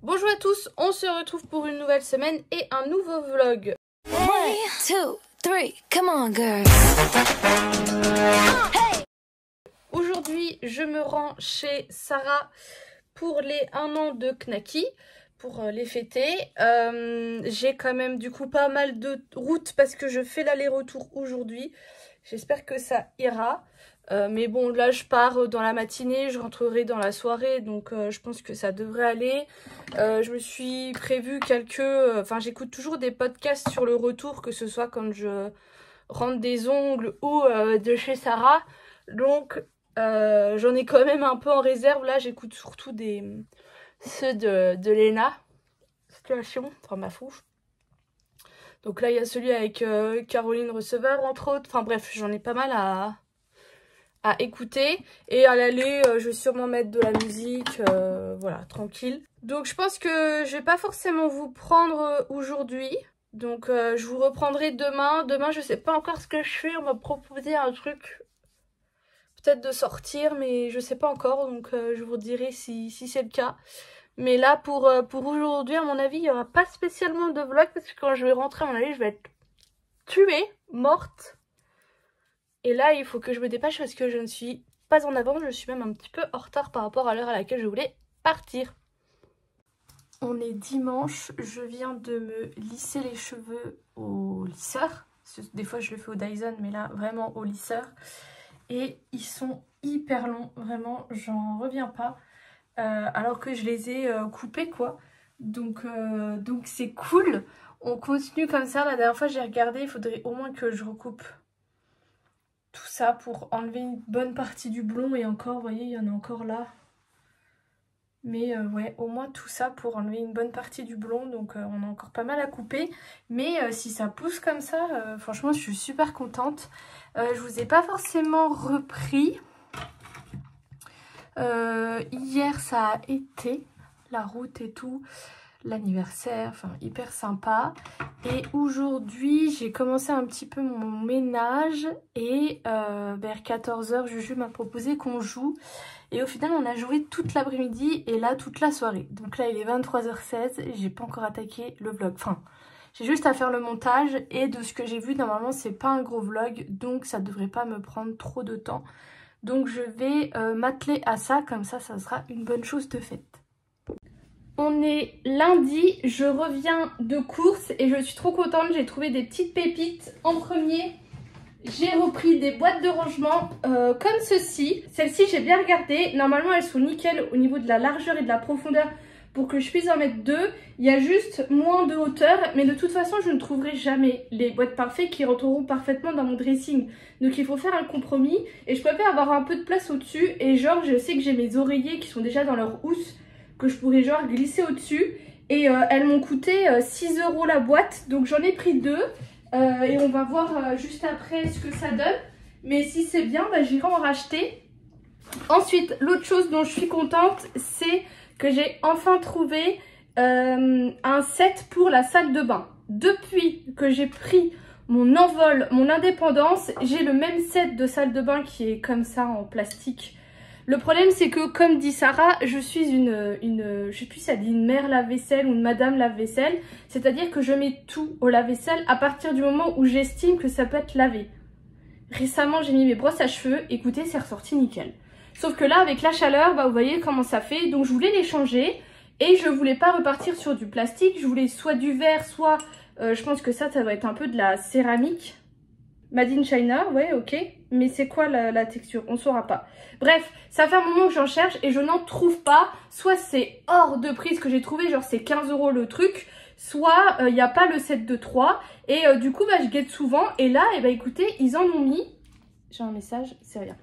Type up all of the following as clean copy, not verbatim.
Bonjour à tous, on se retrouve pour une nouvelle semaine et un nouveau vlog. 1, 2, 3, come on girl. Aujourd'hui, je me rends chez Sarah pour les 1 an de Knacky, pour les fêter. J'ai quand même du coup pas mal de route parce que je fais l'aller-retour aujourd'hui. J'espère que ça ira. Mais bon, là je pars dans la matinée, je rentrerai dans la soirée, donc je pense que ça devrait aller. Je me suis prévu enfin j'écoute toujours des podcasts sur le retour, que ce soit quand je rentre des ongles ou de chez Sarah. Donc j'en ai quand même un peu en réserve. Là j'écoute surtout ceux de Léna, Situation, enfin ma fouche. Donc là il y a celui avec Caroline Receveur entre autres. Enfin bref, j'en ai pas mal à écouter, et à l'aller je vais sûrement mettre de la musique, voilà, tranquille. Donc je pense que je vais pas forcément vous prendre aujourd'hui, donc je vous reprendrai demain. Demain je sais pas encore ce que je fais, on m'a proposé un truc peut-être de sortir, mais je sais pas encore, donc je vous dirai si c'est le cas. Mais là pour aujourd'hui, à mon avis il y aura pas spécialement de vlog, parce que quand je vais rentrer, à mon avis je vais être tuée, morte. Et là, il faut que je me dépêche parce que je ne suis pas en avance, je suis même un petit peu en retard par rapport à l'heure à laquelle je voulais partir. On est dimanche, je viens de me lisser les cheveux au lisseur. Des fois je le fais au Dyson, mais là vraiment au lisseur. Et ils sont hyper longs, vraiment, j'en reviens pas. Alors que je les ai coupés quoi. Donc c'est cool. On continue comme ça. La dernière fois j'ai regardé, il faudrait au moins que je recoupe tout ça pour enlever une bonne partie du blond, et encore, vous voyez, il y en a encore là. Mais ouais, au moins tout ça pour enlever une bonne partie du blond, donc on a encore pas mal à couper. Mais si ça pousse comme ça, franchement, je suis super contente. Je vous ai pas forcément repris. Hier, ça a été la route et tout, l'anniversaire, enfin hyper sympa. Et aujourd'hui j'ai commencé un petit peu mon ménage, et vers 14 h Juju m'a proposé qu'on joue, et au final on a joué toute l'après-midi et là toute la soirée. Donc là il est 23h16 et j'ai pas encore attaqué le vlog, enfin j'ai juste à faire le montage, et de ce que j'ai vu normalement c'est pas un gros vlog, donc ça devrait pas me prendre trop de temps. Donc je vais m'atteler à ça, comme ça sera une bonne chose de faite. On est lundi, je reviens de course et je suis trop contente, j'ai trouvé des petites pépites. En premier, j'ai repris des boîtes de rangement comme ceci. Celles-ci, j'ai bien regardé, normalement elles sont nickel au niveau de la largeur et de la profondeur pour que je puisse en mettre 2. Il y a juste moins de hauteur, mais de toute façon je ne trouverai jamais les boîtes parfaites qui rentreront parfaitement dans mon dressing. Donc il faut faire un compromis, et je préfère avoir un peu de place au-dessus, et genre je sais que j'ai mes oreillers qui sont déjà dans leur housse, que je pourrais genre glisser au-dessus, et elles m'ont coûté 6 € la boîte, donc j'en ai pris 2, et on va voir juste après ce que ça donne, mais si c'est bien, bah, j'irai en racheter. Ensuite, l'autre chose dont je suis contente, c'est que j'ai enfin trouvé un set pour la salle de bain. Depuis que j'ai pris mon envol, mon indépendance, j'ai le même set de salle de bain qui est comme ça en plastique. Le problème c'est que, comme dit Sarah, je suis je sais plus si elle dit une mère lave-vaisselle ou une madame lave-vaisselle. C'est-à-dire que je mets tout au lave-vaisselle à partir du moment où j'estime que ça peut être lavé. Récemment j'ai mis mes brosses à cheveux, écoutez, c'est ressorti nickel. Sauf que là avec la chaleur, bah, vous voyez comment ça fait, donc je voulais les changer. Et je voulais pas repartir sur du plastique, je voulais soit du verre, soit, je pense que ça va être un peu de la céramique. Made in China, ouais, ok. Mais c'est quoi la texture? On saura pas. Bref, ça fait un moment que j'en cherche et je n'en trouve pas. Soit c'est hors de prix ce que j'ai trouvé, genre c'est 15 € le truc. Soit il n'y a pas le set de 3. Et du coup, bah, je guette souvent. Et là, bah, écoutez, ils en ont mis. J'ai un message, c'est rien.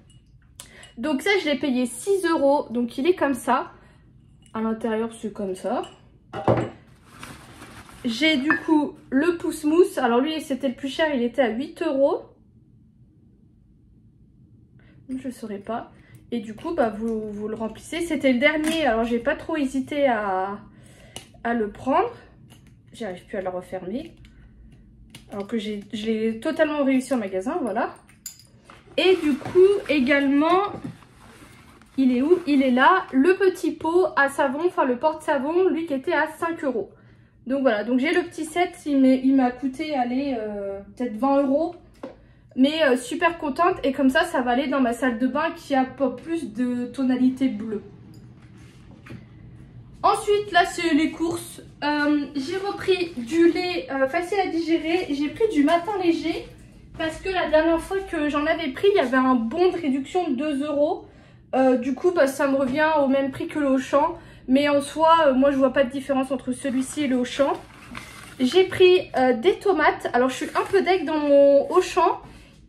Donc ça, je l'ai payé 6 €. Donc il est comme ça. À l'intérieur, c'est comme ça. J'ai du coup le pouce-mousse. Alors lui, c'était le plus cher, il était à 8 €. Je ne saurais pas. Et du coup, bah, vous le remplissez. C'était le dernier, alors j'ai pas trop hésité à le prendre. J'arrive plus à le refermer. Alors que je l'ai totalement réussi en magasin, voilà. Et du coup, également, il est où? Il est là. Le petit pot à savon, enfin le porte-savon, lui qui était à 5 €. Donc voilà, donc j'ai le petit set, il m'a coûté, allez, peut-être 20 €. Mais super contente, et comme ça va aller dans ma salle de bain qui a pas plus de tonalité bleue. Ensuite, là c'est les courses. J'ai repris du lait facile à digérer. J'ai pris du Matin Léger parce que la dernière fois que j'en avais pris, il y avait un bon de réduction de 2 €. Du coup, ça me revient au même prix que le Auchan. Mais en soi, moi je vois pas de différence entre celui-ci et le Auchan. J'ai pris des tomates. Alors je suis un peu deg dans mon Auchan.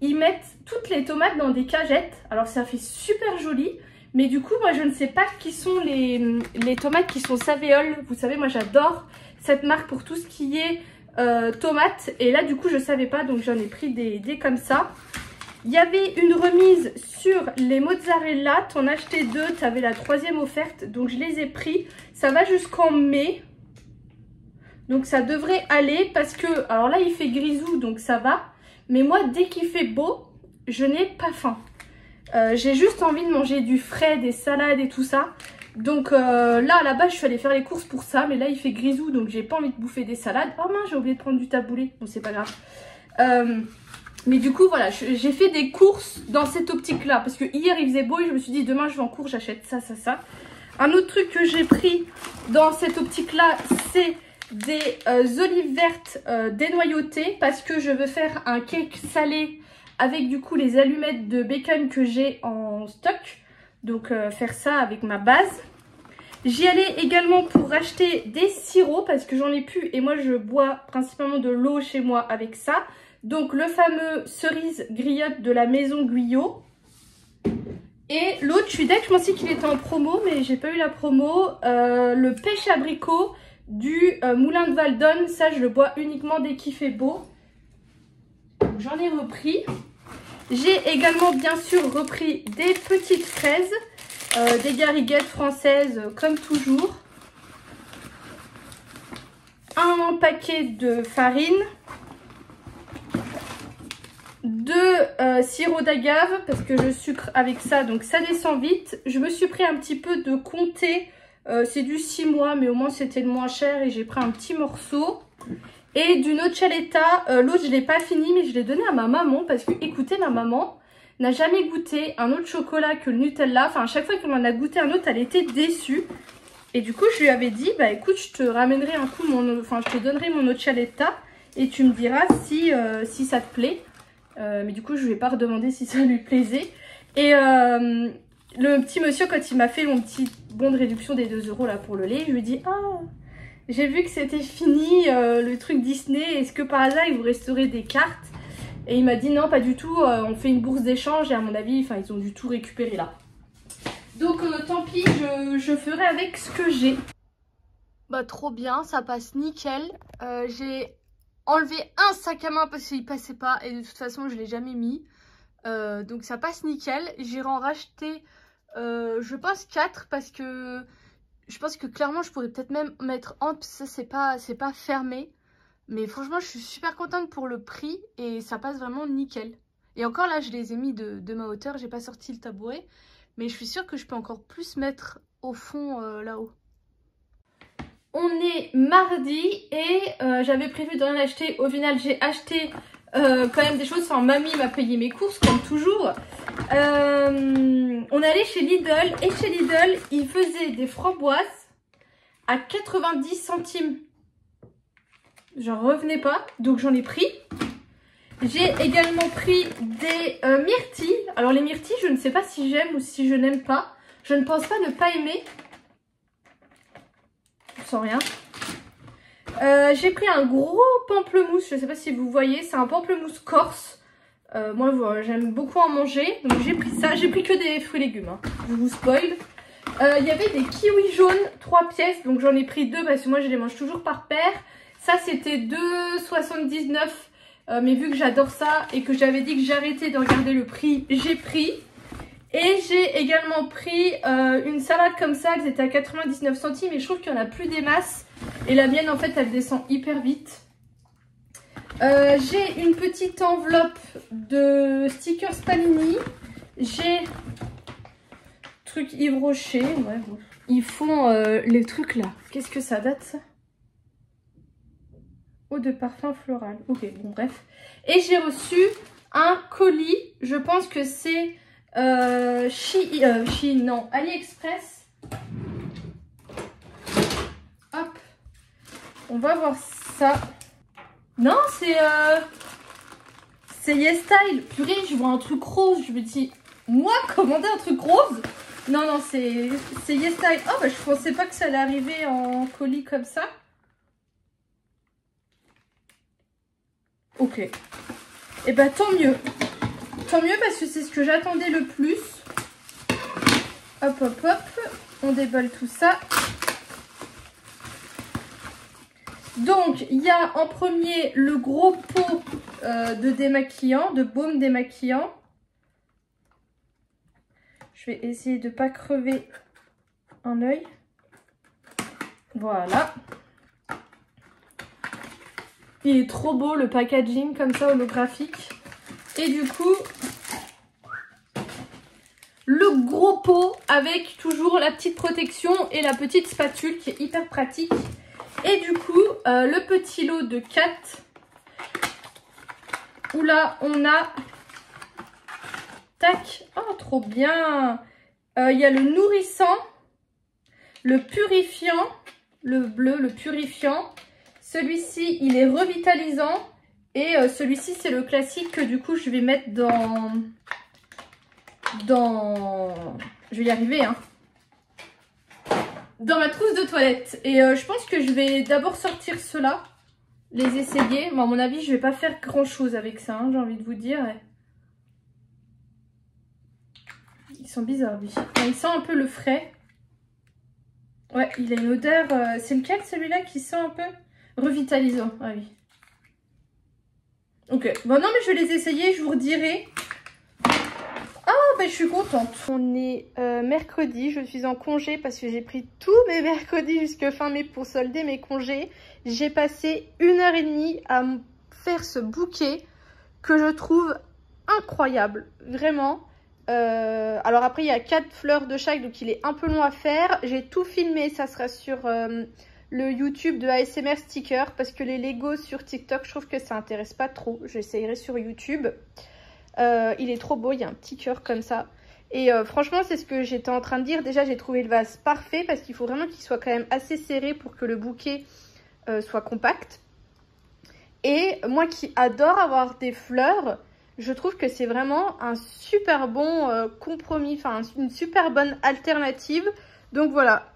Ils mettent toutes les tomates dans des cagettes. Alors ça fait super joli. Mais du coup, moi, je ne sais pas qui sont les tomates qui sont Savéole. Vous savez, moi, j'adore cette marque pour tout ce qui est tomates. Et là, du coup, je savais pas. Donc, j'en ai pris des comme ça. Il y avait une remise sur les mozzarella. T'en achetais 2. Tu avais la 3e offerte. Donc, je les ai pris. Ça va jusqu'en mai. Donc, ça devrait aller. Parce que, alors là, il fait grisou. Donc, ça va. Mais moi, dès qu'il fait beau, je n'ai pas faim. J'ai juste envie de manger du frais, des salades et tout ça. Donc là à la base je suis allée faire les courses pour ça. Mais là il fait grisou donc j'ai pas envie de bouffer des salades. Oh mince, j'ai oublié de prendre du taboulé. Bon c'est pas grave. Mais du coup voilà, j'ai fait des courses dans cette optique là. Parce que hier il faisait beau et je me suis dit demain je vais en cours, j'achète ça, ça, ça. Un autre truc que j'ai pris dans cette optique là, c'est des olives vertes dénoyautées. Parce que je veux faire un cake salé avec du coup les allumettes de bacon que j'ai en stock. Donc faire ça avec ma base. J'y allais également pour acheter des sirops parce que j'en ai plus. Et moi je bois principalement de l'eau chez moi avec ça. Donc le fameux cerise griotte de la maison Guyot. Et l'autre, je suis d'accord, je pensais qu'il était en promo. Mais j'ai pas eu la promo. Le pêche abricot du moulin de Valdonne. Ça je le bois uniquement dès qu'il fait beau. J'en ai repris. J'ai également bien sûr repris des petites fraises, des gariguettes françaises comme toujours. Un paquet de farine, 2 sirops d'agave parce que je sucre avec ça donc ça descend vite. Je me suis pris un petit peu de comté, c'est du 6 mois mais au moins c'était le moins cher et j'ai pris un petit morceau. Et du noccioletta, l'autre je l'ai pas fini mais je l'ai donné à ma maman parce que écoutez, ma maman n'a jamais goûté un autre chocolat que le Nutella. Enfin à chaque fois qu'elle en a goûté un autre elle était déçue. Et du coup je lui avais dit bah écoute je te ramènerai un coup je te donnerai mon noccioletta et tu me diras si ça te plaît. Mais du coup je lui ai pas redemandé si ça lui plaisait. Et le petit monsieur quand il m'a fait mon petit bon de réduction des 2 € là pour le lait, je lui ai dit ah j'ai vu que c'était fini le truc Disney, est-ce que par hasard il vous resterait des cartes? Et il m'a dit non pas du tout, on fait une bourse d'échange et à mon avis ils ont dû tout récupérer là. Donc tant pis, je ferai avec ce que j'ai. Bah trop bien, ça passe nickel. J'ai enlevé un sac à main parce qu'il passait pas et de toute façon je l'ai jamais mis. Donc ça passe nickel. J'irai en racheter je pense 4 parce que je pense que clairement je pourrais peut-être même mettre en parce que ça c'est pas fermé. Mais franchement je suis super contente pour le prix et ça passe vraiment nickel. Et encore là je les ai mis de ma hauteur, j'ai pas sorti le tabouret. Mais je suis sûre que je peux encore plus mettre au fond là-haut. On est mardi et j'avais prévu de rien acheter. Au final j'ai acheté quand même des choses. Enfin mamie m'a payé mes courses comme toujours. On est allé chez Lidl et chez Lidl ils faisaient des framboises à 90 centimes. J'en revenais pas donc j'en ai pris. J'ai également pris des myrtilles. Alors les myrtilles je ne sais pas si j'aime ou si je n'aime pas. Je ne pense pas ne pas aimer. Je sens rien. J'ai pris un gros pamplemousse. Je ne sais pas si vous voyez. C'est un pamplemousse corse. Moi j'aime beaucoup en manger. Donc j'ai pris ça. J'ai pris que des fruits et légumes. Hein. Je vous spoil. Il y avait des kiwis jaunes 3 pièces. Donc j'en ai pris 2 parce que moi je les mange toujours par paire. Ça c'était 2,79 €. Mais vu que j'adore ça et que j'avais dit que j'arrêtais de regarder le prix, j'ai pris. Et j'ai également pris une salade comme ça, elle était à 99 centimes et je trouve qu'il y en a plus des masses. Et la mienne en fait elle descend hyper vite. J'ai une petite enveloppe de stickers Panini. J'ai Truc Yves Rocher, ouais, bon. Ils font les trucs là. Qu'est-ce que ça date, ça? Eau de parfum floral. Ok, bon, bref. Et j'ai reçu un colis. Je pense que c'est non, AliExpress. Hop. On va voir ça. Non, c'est YesStyle. Purée, je vois un truc rose. Je me dis, moi, commander un truc rose? Non, non, c'est YesStyle. Oh, bah, je pensais pas que ça allait arriver en colis comme ça. Ok. Et bah, tant mieux. Tant mieux parce que c'est ce que j'attendais le plus. Hop, hop, hop. On déballe tout ça. Donc, il y a en premier le gros pot de démaquillant, de baume démaquillant. Je vais essayer de ne pas crever un œil. Voilà. Il est trop beau le packaging comme ça holographique. Et du coup, le gros pot avec toujours la petite protection et la petite spatule qui est hyper pratique. Et du coup, le petit lot de 4. Où là, on a... Tac. Oh, trop bien. Il y a le nourrissant, le purifiant, le bleu, le purifiant. Celui-ci, il est revitalisant. Et celui-ci, c'est le classique que du coup, je vais mettre dans... Je vais y arriver, hein. Dans ma trousse de toilette. Et je pense que je vais d'abord sortir ceux-là. Les essayer. Bon, à mon avis, je vais pas faire grand-chose avec ça, hein, j'ai envie de vous dire. Ils sont bizarres, lui. Enfin, il sent un peu le frais. Ouais, il a une odeur... C'est lequel, celui-là, qui sent un peu revitalisant? Ah oui. Ok. Bon, non, mais je vais les essayer, je vous redirai. Ah, ben, je suis contente. On est mercredi, je suis en congé parce que j'ai pris tous mes mercredis jusqu'à fin mai pour solder mes congés. J'ai passé 1h30 à faire ce bouquet que je trouve incroyable, vraiment. Alors après, il y a 4 fleurs de chaque, donc il est un peu long à faire. J'ai tout filmé, ça sera sur le YouTube de ASMR Sticker parce que les Legos sur TikTok, je trouve que ça intéresse pas trop. J'essayerai sur YouTube. Il est trop beau, il y a un petit cœur comme ça. Et franchement, c'est ce que j'étais en train de dire. Déjà, j'ai trouvé le vase parfait parce qu'il faut vraiment qu'il soit quand même assez serré pour que le bouquet soit compact. Et moi qui adore avoir des fleurs, je trouve que c'est vraiment un super bon compromis, enfin une super bonne alternative. Donc voilà.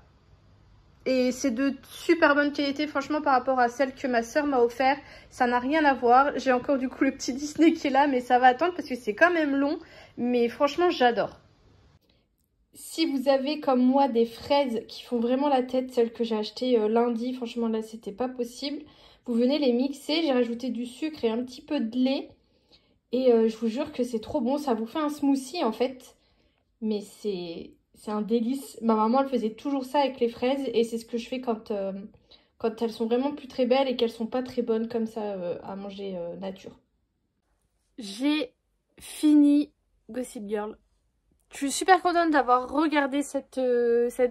Et c'est de super bonne qualité, franchement, par rapport à celle que ma soeur m'a offert. Ça n'a rien à voir. J'ai encore du coup le petit Disney qui est là, mais ça va attendre parce que c'est quand même long. Mais franchement, j'adore. Si vous avez comme moi des fraises qui font vraiment la tête, celles que j'ai achetées lundi, franchement là c'était pas possible. Vous venez les mixer, j'ai rajouté du sucre et un petit peu de lait. Et je vous jure que c'est trop bon, ça vous fait un smoothie en fait. Mais c'est un délice. Ma maman elle faisait toujours ça avec les fraises et c'est ce que je fais quand elles sont vraiment plus très belles et qu'elles sont pas très bonnes comme ça à manger nature. J'ai fini Gossip Girl. Je suis super contente d'avoir regardé cette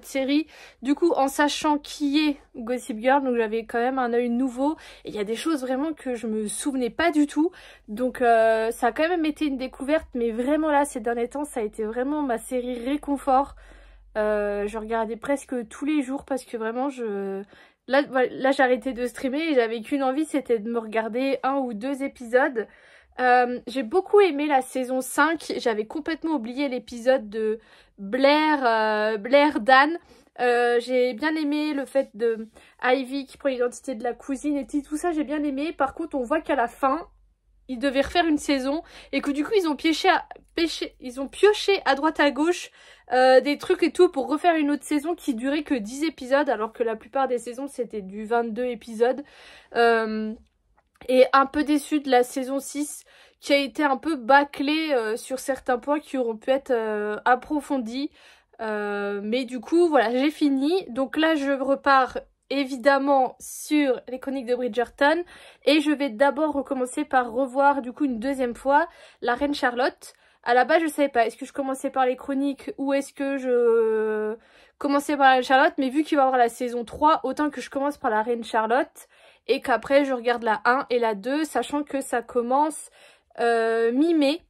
série, du coup en sachant qui est Gossip Girl, donc j'avais quand même un œil nouveau, et il y a des choses vraiment que je me souvenais pas du tout, donc ça a quand même été une découverte, mais vraiment là ces derniers temps ça a été vraiment ma série réconfort. Je regardais presque tous les jours parce que vraiment là j'ai arrêté de streamer et j'avais qu'une envie, c'était de me regarder 1 ou 2 épisodes. J'ai beaucoup aimé la saison 5, j'avais complètement oublié l'épisode de Blair Dan. J'ai bien aimé le fait de Ivy qui prend l'identité de la cousine et tout ça, j'ai bien aimé. Par contre on voit qu'à la fin ils devaient refaire une saison et que du coup ils ont pioché à droite à gauche des trucs et tout pour refaire une autre saison qui durait que 10 épisodes alors que la plupart des saisons c'était du 22 épisodes. Et un peu déçue de la saison 6 qui a été un peu bâclée sur certains points qui auront pu être approfondis. Mais du coup, voilà, j'ai fini. Donc là, je repars évidemment sur les chroniques de Bridgerton. Et je vais d'abord recommencer par revoir du coup une deuxième fois la Reine Charlotte. À la base, je savais pas. Est-ce que je commençais par les chroniques ou est-ce que je commençais par la Reine Charlotte? Mais vu qu'il va y avoir la saison 3, autant que je commence par la Reine Charlotte et qu'après je regarde la 1 et la 2, sachant que ça commence mi-mai,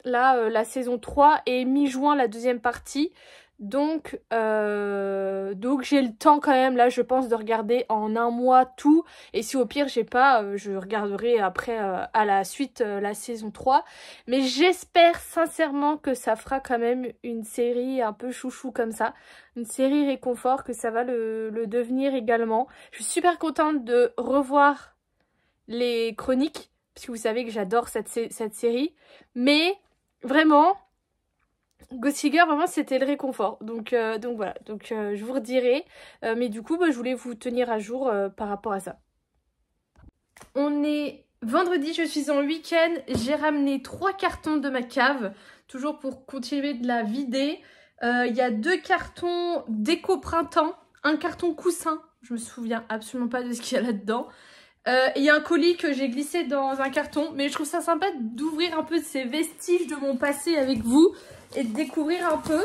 là, la saison 3, et mi-juin, la deuxième partie. Donc j'ai le temps quand même, là, je pense, de regarder en un mois tout. Et si au pire, j'ai pas, je regarderai après à la suite la saison 3. Mais j'espère sincèrement que ça fera quand même une série un peu chouchou comme ça. Une série réconfort, que ça va le devenir également. Je suis super contente de revoir les chroniques, parce que vous savez que j'adore cette série. Mais vraiment... Gossip Girl, vraiment c'était le réconfort, donc voilà, je vous redirai, mais du coup je voulais vous tenir à jour par rapport à ça. On est vendredi, je suis en week-end, j'ai ramené 3 cartons de ma cave, toujours pour continuer de la vider. Il y a 2 cartons déco printemps, un carton coussin, je me souviens absolument pas de ce qu'il y a là-dedans. Il y a un colis que j'ai glissé dans un carton, mais je trouve ça sympa d'ouvrir un peu ces vestiges de mon passé avec vous et de découvrir un peu.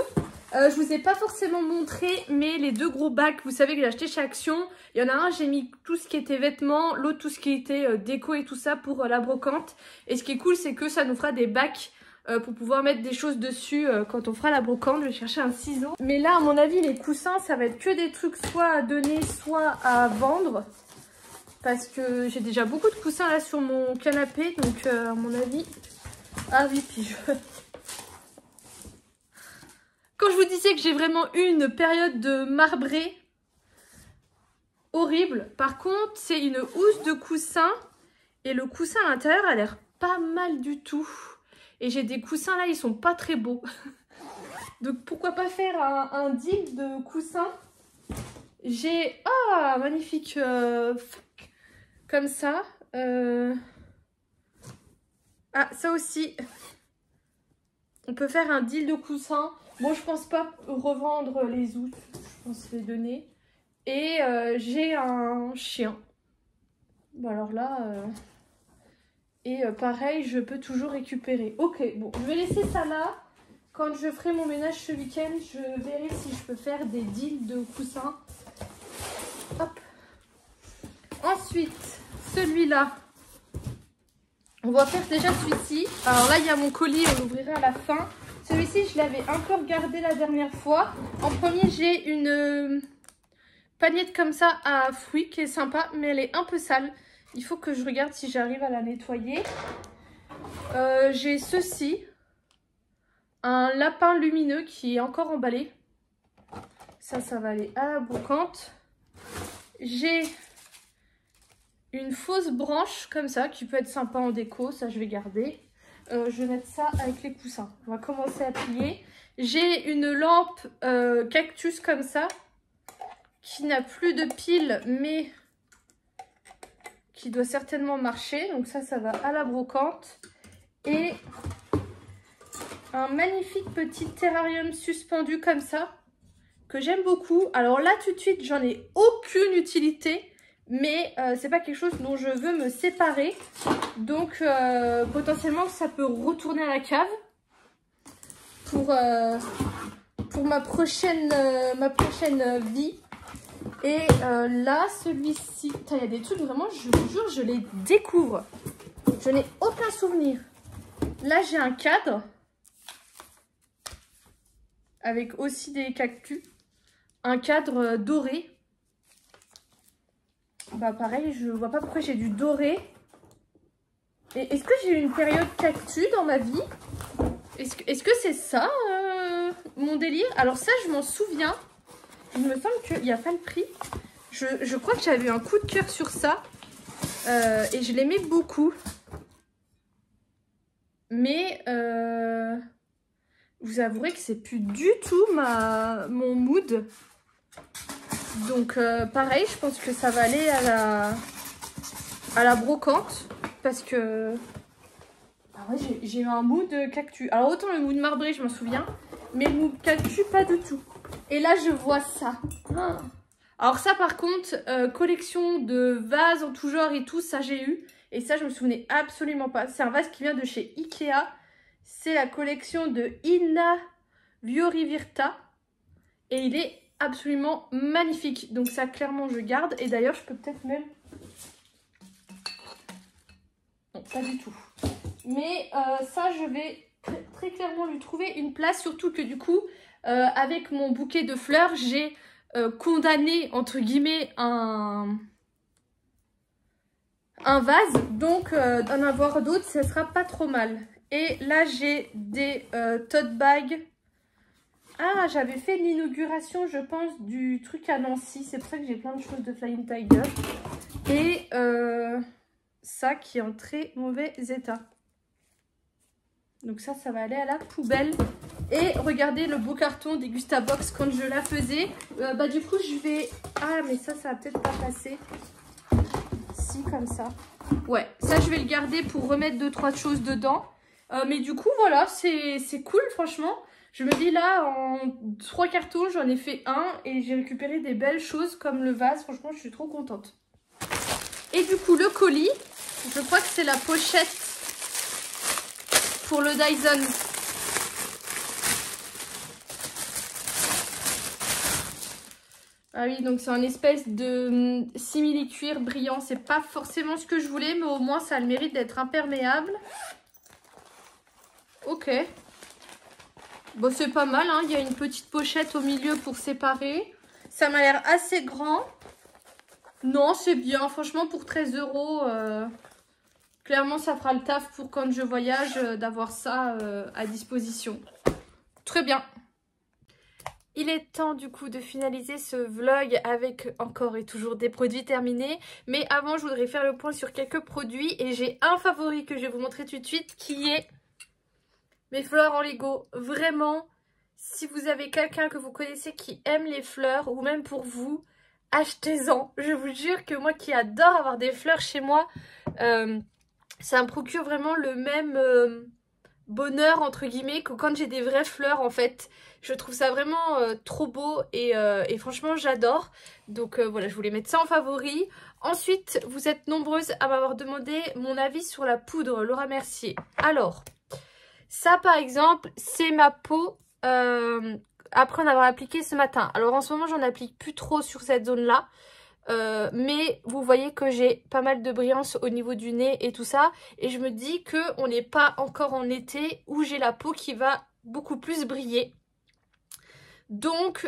Je vous ai pas forcément montré, mais les 2 gros bacs, vous savez que j'ai acheté chez Action. Il y en a un, j'ai mis tout ce qui était vêtements, l'autre tout ce qui était déco et tout ça pour la brocante. Et ce qui est cool, c'est que ça nous fera des bacs pour pouvoir mettre des choses dessus quand on fera la brocante. Je vais chercher un ciseau. Mais là, à mon avis, les coussins, ça va être que des trucs soit à donner, soit à vendre. Parce que j'ai déjà beaucoup de coussins là sur mon canapé, donc à mon avis... Ah oui, puis Quand je vous disais que j'ai vraiment eu une période de marbré horrible, par contre, c'est une housse de coussin et le coussin à l'intérieur a l'air pas mal du tout. Et j'ai des coussins là, ils sont pas très beaux. Donc pourquoi pas faire un deal de coussins. J'ai... Ah, magnifique comme ça. Ah, ça aussi. On peut faire un deal de coussins. Bon, je pense pas revendre les housses. Je pense les donner. Et j'ai un chien. Bon, alors là... Et pareil, je peux toujours récupérer. Ok, bon, je vais laisser ça là. Quand je ferai mon ménage ce week-end, je verrai si je peux faire des deals de coussins. Hop. Ensuite, celui-là. On va faire déjà celui-ci. Alors là, il y a mon colis, on l'ouvrira à la fin. Celui-ci, je l'avais un peu regardé la dernière fois. En premier, j'ai une paillette comme ça à fruits qui est sympa, mais elle est un peu sale. Il faut que je regarde si j'arrive à la nettoyer. J'ai ceci. Un lapin lumineux qui est encore emballé. Ça va aller à la brocante. J'ai une fausse branche comme ça qui peut être sympa en déco. Ça, je vais garder. Je vais mettre ça avec les coussins. On va commencer à plier. J'ai une lampe cactus comme ça qui n'a plus de pile mais qui doit certainement marcher. Donc ça va à la brocante. Et un magnifique petit terrarium suspendu comme ça que j'aime beaucoup. Alors là tout de suite j'en ai aucune utilité, mais c'est pas quelque chose dont je veux me séparer, donc potentiellement ça peut retourner à la cave pour ma prochaine vie. Et là celui-ci, il y a des trucs vraiment, je vous jure, je les découvre, je n'ai aucun souvenir. Là j'ai un cadre avec aussi des cactus. Un cadre doré. Bah pareil, je vois pas pourquoi j'ai du doré. Et est-ce que j'ai eu une période cactus dans ma vie? Est-ce que c'est ça mon délire? Alors ça, je m'en souviens. Il me semble qu'il n'y a pas le prix. Je crois que j'avais eu un coup de cœur sur ça. Et je l'aimais beaucoup. Mais... vous avouerez que c'est plus du tout mon mood. Donc pareil, je pense que ça va aller à la brocante. Parce que ah ouais, j'ai eu un mood cactus. Alors autant le mood marbré, je m'en souviens. Mais le mood cactus, pas du tout. Et là, je vois ça. Alors ça par contre, collection de vases en tout genre et tout, ça j'ai eu. Et ça, je me souvenais absolument pas. C'est un vase qui vient de chez Ikea. C'est la collection de Inna Viorivirta. Et il est absolument magnifique. Donc ça, clairement, je garde. Et d'ailleurs, je peux peut-être même... Non, pas du tout. Mais ça, je vais très clairement lui trouver une place. Surtout que du coup, avec mon bouquet de fleurs, j'ai condamné, entre guillemets, un vase. Donc, d'en avoir d'autres, ça sera pas trop mal. Et là, j'ai des tote bags. Ah, j'avais fait l'inauguration, je pense, du truc à Nancy. C'est pour ça que j'ai plein de choses de Flying Tiger. Et ça qui est en très mauvais état. Donc ça va aller à la poubelle. Et regardez le beau carton des Gustabox quand je la faisais. Du coup, je vais... Ah, mais ça va peut-être pas passer. Si, comme ça. Ouais, ça, je vais le garder pour remettre 2-3 choses dedans. Mais du coup, voilà, c'est cool, franchement. Je me dis là, en 3 cartons, j'en ai fait un et j'ai récupéré des belles choses comme le vase. Franchement, je suis trop contente. Et du coup, le colis, je crois que c'est la pochette pour le Dyson. Ah oui, donc c'est un espèce de simili-cuir brillant. C'est pas forcément ce que je voulais, mais au moins ça a le mérite d'être imperméable. Ok. Bon, c'est pas mal, hein. Il y a une petite pochette au milieu pour séparer. Ça m'a l'air assez grand. Non, c'est bien. Franchement, pour 13 €, clairement, ça fera le taf pour quand je voyage d'avoir ça à disposition. Très bien. Il est temps du coup de finaliser ce vlog avec encore et toujours des produits terminés. Mais avant, je voudrais faire le point sur quelques produits. Et j'ai un favori que je vais vous montrer tout de suite qui est... mes fleurs en Lego. Vraiment, si vous avez quelqu'un que vous connaissez qui aime les fleurs, ou même pour vous, achetez-en. Je vous jure que moi qui adore avoir des fleurs chez moi, ça me procure vraiment le même bonheur, entre guillemets, que quand j'ai des vraies fleurs, en fait. Je trouve ça vraiment trop beau et franchement, j'adore. Donc voilà, je voulais mettre ça en favori. Ensuite, vous êtes nombreuses à m'avoir demandé mon avis sur la poudre Laura Mercier. Alors... ça, par exemple, c'est ma peau après en avoir appliqué ce matin. Alors, en ce moment, j'en applique plus trop sur cette zone-là. Mais vous voyez que j'ai pas mal de brillance au niveau du nez et tout ça. Et je me dis qu'on n'est pas encore en été où j'ai la peau qui va beaucoup plus briller. Donc,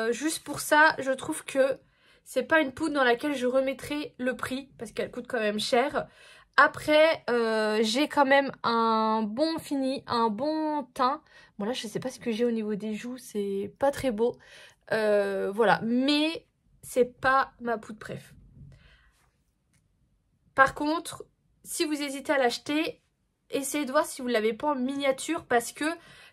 juste pour ça, je trouve que c'est pas une poudre dans laquelle je remettrai le prix. Parce qu'elle coûte quand même cher. Après, j'ai quand même un bon fini, un bon teint. Bon là, je sais pas ce que j'ai au niveau des joues, c'est pas très beau. Voilà, mais c'est pas ma poudre préf. Par contre, si vous hésitez à l'acheter, essayez de voir si vous ne l'avez pas en miniature parce que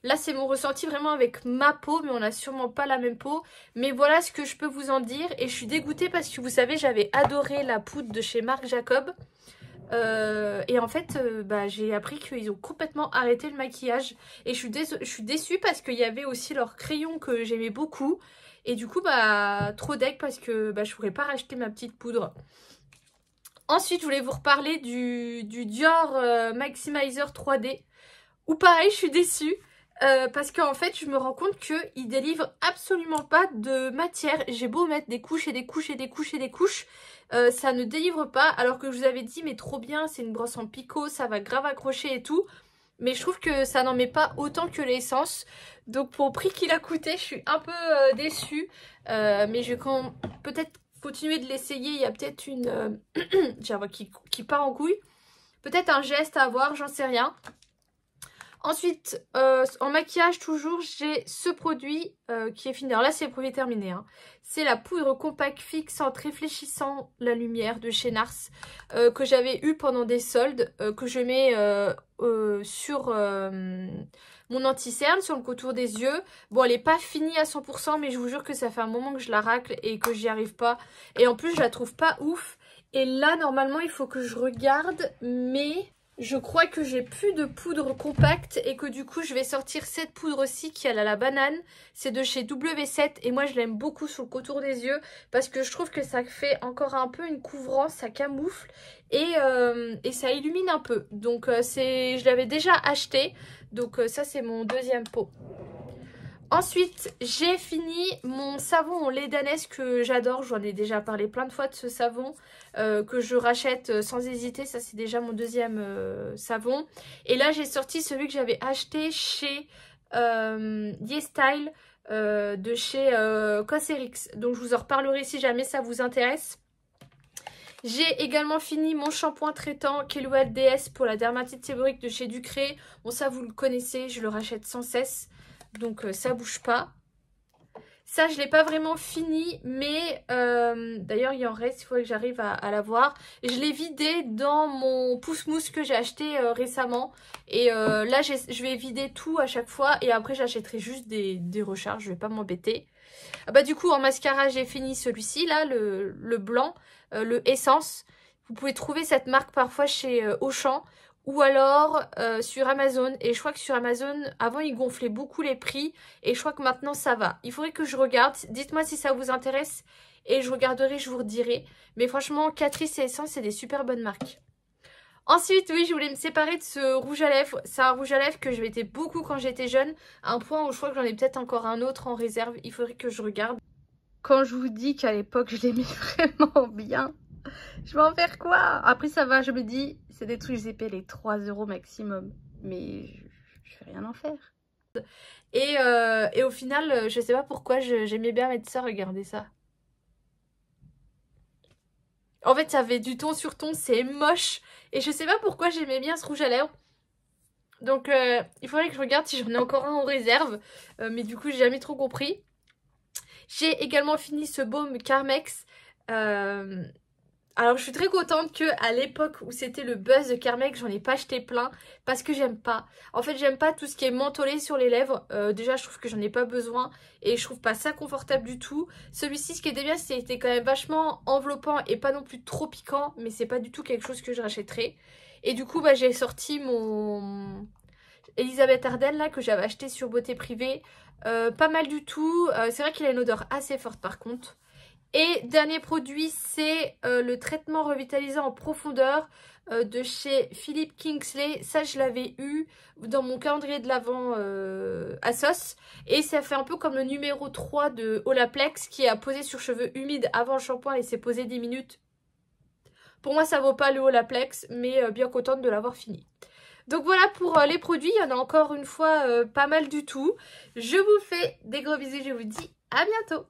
là, c'est mon ressenti vraiment avec ma peau, mais on n'a sûrement pas la même peau. Mais voilà ce que je peux vous en dire et je suis dégoûtée parce que vous savez, j'avais adoré la poudre de chez Marc Jacob. Et en fait j'ai appris qu'ils ont complètement arrêté le maquillage et je suis déçue parce qu'il y avait aussi leur crayon que j'aimais beaucoup et du coup trop deg parce que je pourrais pas racheter ma petite poudre. Ensuite je voulais vous reparler du Dior Maximizer 3D où pareil je suis déçue parce qu'en fait je me rends compte qu'il délivre absolument pas de matière. J'ai beau mettre des couches et des couches et des couches et des couches, ça ne délivre pas, alors que je vous avais dit mais trop bien, c'est une brosse en picot, ça va grave accrocher et tout. Mais je trouve que ça n'en met pas autant que l'essence. Donc pour le prix qu'il a coûté, je suis un peu déçue. Mais je vais peut-être continuer de l'essayer. Il y a peut-être une... j'ai la voix qui part en couille. Peut-être un geste à avoir, j'en sais rien. Ensuite, en maquillage toujours, j'ai ce produit qui est fini. Alors là, c'est le produit terminé. Hein. C'est la poudre compacte fixante réfléchissant la lumière de chez Nars que j'avais eu pendant des soldes, que je mets sur mon anti-cerne, sur le contour des yeux. Bon, elle n'est pas finie à 100%, mais je vous jure que ça fait un moment que je la racle et que j'y arrive pas. Et en plus, je la trouve pas ouf. Et là, normalement, il faut que je regarde, mais... Je crois que j'ai plus de poudre compacte et que du coup je vais sortir cette poudre-ci qui est à la banane. C'est de chez W7 et moi je l'aime beaucoup sur le contour des yeux parce que je trouve que ça fait encore un peu une couvrance, ça camoufle et ça illumine un peu. Donc je l'avais déjà acheté, donc ça c'est mon deuxième pot. Ensuite, j'ai fini mon savon au lait d'ânesse que j'adore. J'en ai déjà parlé plein de fois de ce savon que je rachète sans hésiter. Ça, c'est déjà mon deuxième savon. Et là, j'ai sorti celui que j'avais acheté chez YesStyle de chez Cosrx. Donc, je vous en reparlerai si jamais ça vous intéresse. J'ai également fini mon shampoing traitant Kelouat DS pour la dermatite séborrheique de chez Ducré. Bon, ça, vous le connaissez, je le rachète sans cesse. Donc ça bouge pas. Ça je l'ai pas vraiment fini, mais d'ailleurs il en reste, il faudrait que j'arrive à l'avoir. Je l'ai vidé dans mon pouce-mousse que j'ai acheté récemment. Et là je vais vider tout à chaque fois et après j'achèterai juste des recharges, je vais pas m'embêter. Ah bah du coup en mascara j'ai fini celui-ci là, le blanc, le Essence. Vous pouvez trouver cette marque parfois chez Auchan. Ou alors sur Amazon. Et je crois que sur Amazon, avant ils gonflaient beaucoup les prix. Et je crois que maintenant ça va. Il faudrait que je regarde. Dites-moi si ça vous intéresse. Et je regarderai, je vous redirai. Mais franchement, Catrice et Essence, c'est des super bonnes marques. Ensuite, oui, je voulais me séparer de ce rouge à lèvres. C'est un rouge à lèvres que je mettais beaucoup quand j'étais jeune. À un point où je crois que j'en ai peut-être encore un autre en réserve. Il faudrait que je regarde. Quand je vous dis qu'à l'époque, je l'aimais vraiment bien. Je vais en faire quoi? Après ça va, je me dis, c'est des trucs, j'ai payé les 3 € maximum. Mais je vais rien en faire. Et au final, je sais pas pourquoi, j'aimais bien mettre ça, regardez ça. En fait, ça avait du ton sur ton, c'est moche. Et je sais pas pourquoi j'aimais bien ce rouge à lèvres. Donc il faudrait que je regarde si j'en ai encore un en réserve. Mais du coup, j'ai jamais trop compris. J'ai également fini ce baume Carmex. Alors je suis très contente qu'à l'époque où c'était le buzz de Carmex, j'en ai pas acheté plein parce que j'aime pas. En fait j'aime pas tout ce qui est mentholé sur les lèvres. Déjà je trouve que j'en ai pas besoin et je trouve pas ça confortable du tout. Celui-ci ce qui était bien c'était quand même vachement enveloppant et pas non plus trop piquant, mais c'est pas du tout quelque chose que je rachèterais. Et du coup bah, j'ai sorti mon Elisabeth Arden là que j'avais acheté sur Beauté Privée. Pas mal du tout. C'est vrai qu'il a une odeur assez forte par contre. Et dernier produit, c'est le traitement revitalisant en profondeur de chez Philippe Kingsley. Ça, je l'avais eu dans mon calendrier de l'Avent ASOS. Et ça fait un peu comme le numéro 3 de Olaplex qui est à poser sur cheveux humides avant le shampoing et laisser poser 10 minutes. Pour moi, ça vaut pas le Olaplex, mais bien contente de l'avoir fini. Donc voilà pour les produits. Il y en a encore une fois pas mal du tout. Je vous fais des gros bisous. Je vous dis à bientôt.